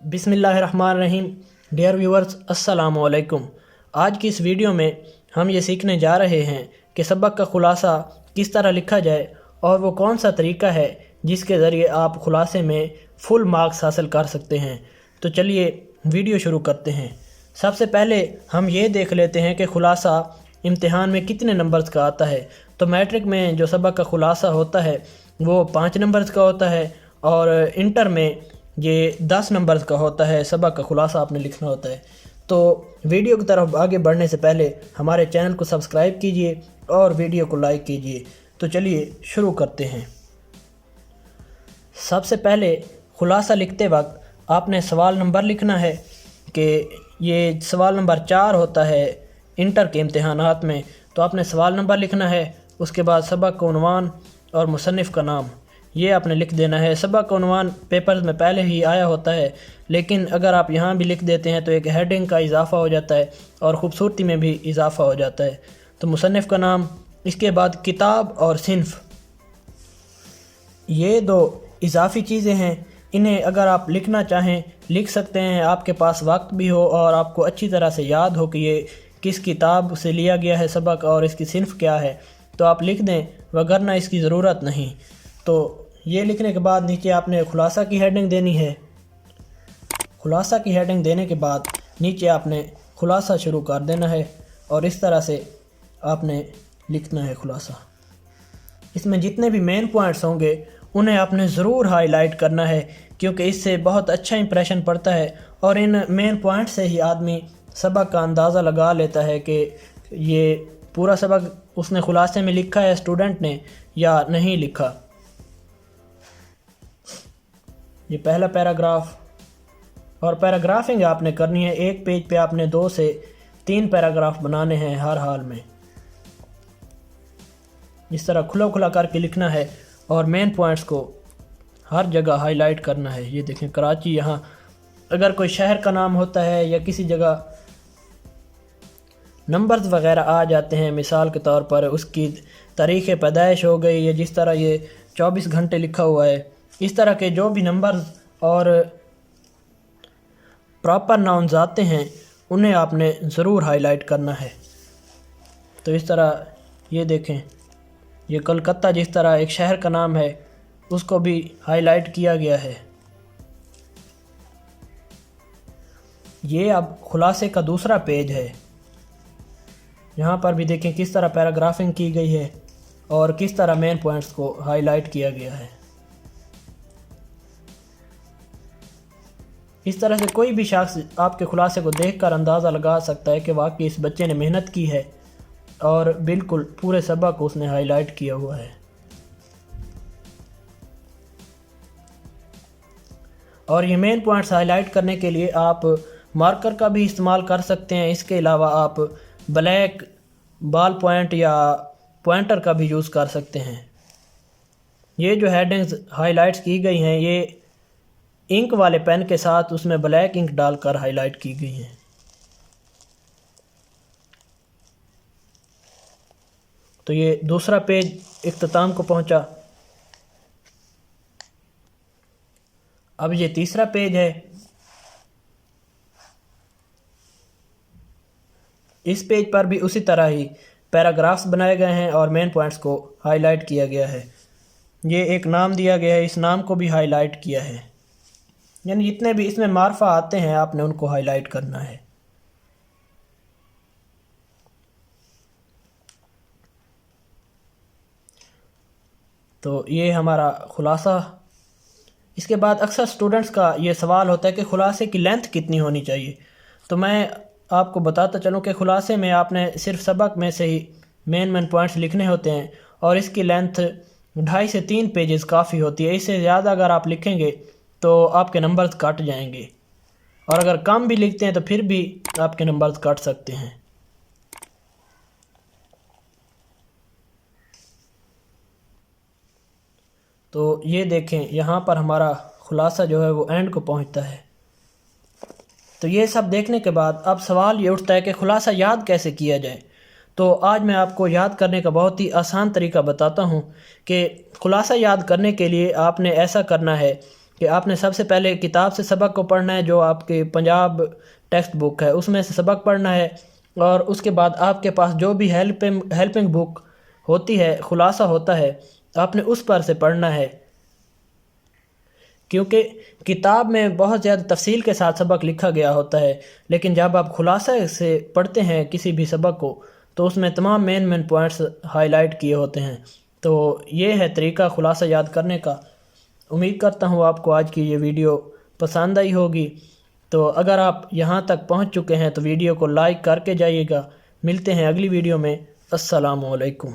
बिस्मिल्लाहिर्रहमानिर्रहीम। Dear viewers, अस्सलाम वालेकुम। आज की इस वीडियो में हम ये सीखने जा रहे हैं कि सबक का खुलासा किस तरह लिखा जाए और वो कौन सा तरीका है जिसके ज़रिए आप खुलासे में फुल मार्क्स हासिल कर सकते हैं। तो चलिए वीडियो शुरू करते हैं। सबसे पहले हम ये देख लेते हैं कि खुलासा इम्तिहान में कितने नंबर्स का आता है। तो मैट्रिक में जो सबक का खुलासा होता है वो 5 नंबर्स का होता है और इंटर में ये 10 नंबर्स का होता है। सबक का खुलासा आपने लिखना होता है। तो वीडियो की तरफ आगे बढ़ने से पहले हमारे चैनल को सब्सक्राइब कीजिए और वीडियो को लाइक कीजिए। तो चलिए शुरू करते हैं। सबसे पहले खुलासा लिखते वक्त आपने सवाल नंबर लिखना है कि ये सवाल नंबर 4 होता है इंटर के इम्तिहानात में। तो आपने सवाल नंबर लिखना है, उसके बाद सबक का उन्वान और मुसन्निफ़ का नाम ये आपने लिख देना है। सबक का उन्वान पेपर्स में पहले ही आया होता है, लेकिन अगर आप यहाँ भी लिख देते हैं तो एक हेडिंग का इजाफ़ा हो जाता है और ख़ूबसूरती में भी इजाफ़ा हो जाता है। तो मुसन्निफ़ का नाम, इसके बाद किताब और सिन्फ़, ये 2 इजाफ़ी चीज़ें हैं। इन्हें अगर आप लिखना चाहें लिख सकते हैं, आपके पास वक्त भी हो और आपको अच्छी तरह से याद हो कि ये किस किताब से लिया गया है सबक और इसकी सिन्फ़ क्या है, तो आप लिख दें, वगरना इसकी ज़रूरत नहीं। तो ये लिखने के बाद नीचे आपने खुलासा की हेडिंग देनी है। खुलासा की हेडिंग देने के बाद नीचे आपने खुलासा शुरू कर देना है और इस तरह से आपने लिखना है खुलासा। इसमें जितने भी मेन पॉइंट्स होंगे उन्हें आपने ज़रूर हाईलाइट करना है, क्योंकि इससे बहुत अच्छा इंप्रेशन पड़ता है और इन मेन पॉइंट से ही आदमी सबक का अंदाज़ा लगा लेता है कि ये पूरा सबक उसने खुलासे में लिखा है स्टूडेंट ने या नहीं लिखा। ये पहला पैराग्राफ और पैराग्राफिंग आपने करनी है। एक पेज पे आपने 2 से 3 पैराग्राफ बनाने हैं हर हाल में। इस तरह खुला खुला करके लिखना है और मेन पॉइंट्स को हर जगह हाईलाइट करना है। ये देखें कराची, यहाँ अगर कोई शहर का नाम होता है या किसी जगह नंबर्स वगैरह आ जाते हैं, मिसाल के तौर पर उसकी तारीख़ पैदाइश हो गई या जिस तरह ये 24 घंटे लिखा हुआ है, इस तरह के जो भी नंबर्स और प्रॉपर नाउन्स आते हैं उन्हें आपने ज़रूर हाईलाइट करना है। तो इस तरह ये देखें, ये कलकत्ता जिस तरह एक शहर का नाम है उसको भी हाईलाइट किया गया है। ये अब खुलासे का दूसरा पेज है। यहाँ पर भी देखें किस तरह पैराग्राफिंग की गई है और किस तरह मेन पॉइंट्स को हाईलाइट किया गया है। इस तरह से कोई भी शख्स आपके खुलासे को देखकर अंदाज़ा लगा सकता है कि वाकई इस बच्चे ने मेहनत की है और बिल्कुल पूरे सबक को उसने हाईलाइट किया हुआ है। और ये मेन पॉइंट्स हाईलाइट करने के लिए आप मार्कर का भी इस्तेमाल कर सकते हैं। इसके अलावा आप ब्लैक बॉल पॉइंट या पॉइंटर का भी यूज़ कर सकते हैं। ये जो हेडिंग्स हाईलाइट्स की गई हैं ये इंक वाले पेन के साथ उसमें ब्लैक इंक डालकर हाईलाइट की गई हैं। तो ये दूसरा पेज इख्तिताम को पहुंचा। अब ये तीसरा पेज है। इस पेज पर भी उसी तरह ही पैराग्राफ्स बनाए गए हैं और मेन पॉइंट्स को हाईलाइट किया गया है। ये एक नाम दिया गया है, इस नाम को भी हाईलाइट किया है। यानी जितने भी इसमें मार्फा आते हैं आपने उनको हाईलाइट करना है। तो ये हमारा खुलासा। इसके बाद अक्सर स्टूडेंट्स का ये सवाल होता है कि खुलासे की लेंथ कितनी होनी चाहिए। तो मैं आपको बताता चलूँ कि खुलासे में आपने सिर्फ सबक में से ही मेन पॉइंट्स लिखने होते हैं और इसकी लेंथ 2.5 से 3 पेजेस काफ़ी होती है। इससे ज़्यादा अगर आप लिखेंगे तो आपके नंबर्स कट जाएंगे और अगर कम भी लिखते हैं तो फिर भी आपके नंबर्स कट सकते हैं। तो ये देखें यहाँ पर हमारा खुलासा जो है वो एंड को पहुँचता है। तो ये सब देखने के बाद अब सवाल ये उठता है कि खुलासा याद कैसे किया जाए। तो आज मैं आपको याद करने का बहुत ही आसान तरीका बताता हूँ कि खुलासा याद करने के लिए आपने ऐसा करना है کہ آپ نے سب سے پہلے کتاب سے سبق کو پڑھنا ہے، جو آپ کے پنجاب ٹیکسٹ بک ہے اس میں سے سبق پڑھنا ہے، اور اس کے بعد آپ کے پاس جو بھی ہیلپنگ بک ہوتی ہے، خلاصہ ہوتا ہے، آپ نے اس پر سے پڑھنا ہے، کیونکہ کتاب میں بہت زیادہ تفصیل کے ساتھ سبق لکھا گیا ہوتا ہے، لیکن جب آپ خلاصہ سے پڑھتے ہیں کسی بھی سبق کو تو اس میں تمام مین پوائنٹس ہائی لائٹ کیے ہوتے ہیں۔ تو یہ ہے طریقہ خلاصہ یاد کرنے کا۔ امید کرتا ہوں آپ کو آج کی یہ ویڈیو پسند آئی ہوگی۔ تو اگر آپ یہاں تک پہنچ چکے ہیں تو ویڈیو کو لائک کر کے جائیے گا۔ ملتے ہیں اگلی ویڈیو میں۔ السلام علیکم۔